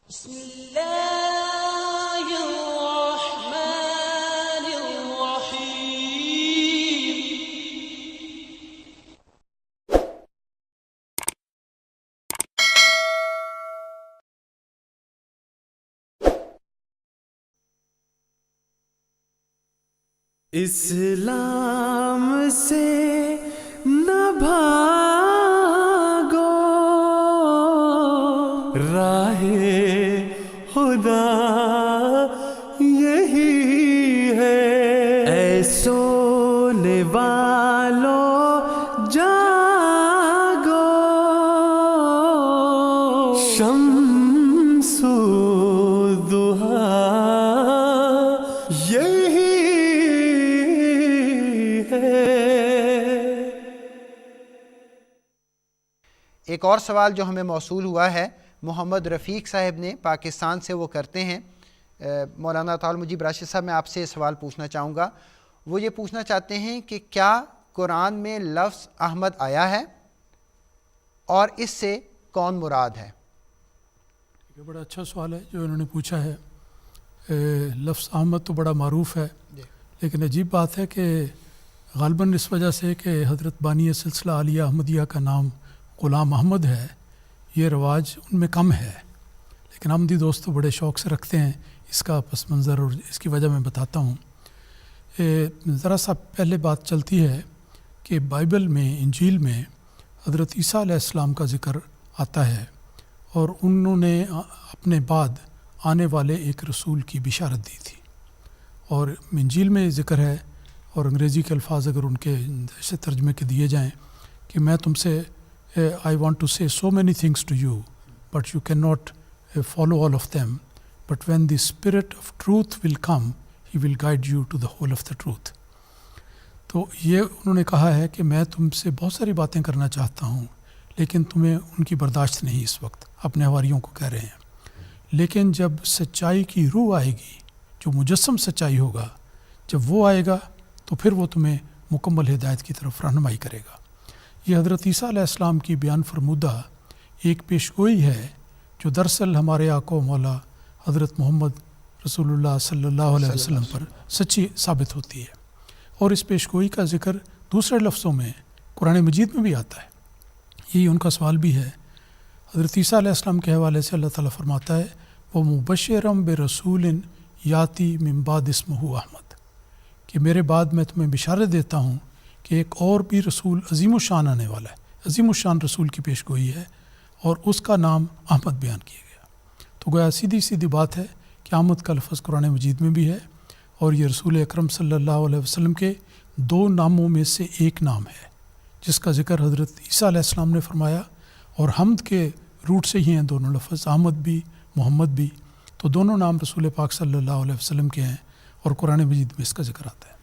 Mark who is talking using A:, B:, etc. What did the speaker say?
A: بسم اللہ الرحمن الرحیم۔
B: اسلام سے نہ بھاگو، راہ خدا یہی ہے۔ اے سونے والو جاگو، شمس الضحیٰ یہی
C: ایک اور سوال جو ہمیں موصول ہوا ہے محمد رفیق صاحب نے پاکستان سے، وہ کرتے ہیں مولانا عطاء المجیب راشد صاحب، میں آپ سے یہ سوال پوچھنا چاہوں گا۔ وہ یہ پوچھنا چاہتے ہیں کہ کیا قرآن میں لفظ احمد آیا ہے اور اس سے کون مراد ہے؟
D: یہ بڑا اچھا سوال ہے جو انہوں نے پوچھا ہے۔ لفظ احمد تو بڑا معروف ہے، لیکن عجیب بات ہے کہ غالباً اس وجہ سے کہ حضرت بانی سلسلہ عالیہ احمدیہ کا نام غلام احمد ہے، یہ رواج ان میں کم ہے، لیکن احمدی دوست تو بڑے شوق سے رکھتے ہیں۔ اس کا پس منظر اور اس کی وجہ میں بتاتا ہوں۔ ذرا سا پہلے بات چلتی ہے کہ بائبل میں، انجیل میں حضرت عیسیٰ علیہ السلام کا ذکر آتا ہے، اور انہوں نے اپنے بعد آنے والے ایک رسول کی بشارت دی تھی، اور انجیل میں ذکر ہے، اور انگریزی کے الفاظ اگر ان کے ایسے ترجمے کے دیے جائیں کہ میں تم سے I want to say so many things to you, but you cannot follow all of them. But when the Spirit of truth will come, He will guide you to the whole of the truth. تو یہ انہوں نے کہا ہے کہ میں تم سے بہت ساری باتیں کرنا چاہتا ہوں، لیکن تمہیں ان کی برداشت نہیں اس وقت، اپنے حواریوں کو کہہ رہے ہیں۔ لیکن جب سچائی کی روح آئے گی، جو مجسم سچائی ہوگا، جب وہ آئے گا تو پھر وہ تمہیں مکمل ہدایت کی طرف رہنمائی کرے گا۔ یہ حضرت عیسیٰ علیہ السلام کی بیان فرمودہ ایک پیشگوئی ہے جو دراصل ہمارے آقا و مولا حضرت محمد رسول اللہ صلی اللہ علیہ وسلم پر سچی ثابت ہوتی ہے، اور اس پیشگوئی کا ذکر دوسرے لفظوں میں قرآن مجید میں بھی آتا ہے۔ یہی ان کا سوال بھی ہے۔ حضرت عیسیٰ علیہ السلام کے حوالے سے اللہ تعالیٰ فرماتا ہے وہ مبشرم برسول یاتی من بعد اسمہ احمد، کہ میرے بعد میں تمہیں بشارت دیتا ہوں کہ ایک اور بھی رسول عظیم الشان آنے والا ہے۔ عظیم الشان رسول کی پیشگوئی ہے، اور اس کا نام احمد بیان کیا گیا۔ تو گویا سیدھی سیدھی بات ہے کہ احمد کا لفظ قرآن مجید میں بھی ہے، اور یہ رسول اکرم صلی اللہ علیہ وسلم کے دو ناموں میں سے ایک نام ہے جس کا ذکر حضرت عیسیٰ علیہ السلام نے فرمایا، اور حمد کے روٹ سے ہی ہیں دونوں لفظ، احمد بھی محمد بھی، تو دونوں نام رسول پاک صلی اللہ علیہ وسلم کے ہیں، اور قرآن مجید میں اس کا ذکر آتا ہے۔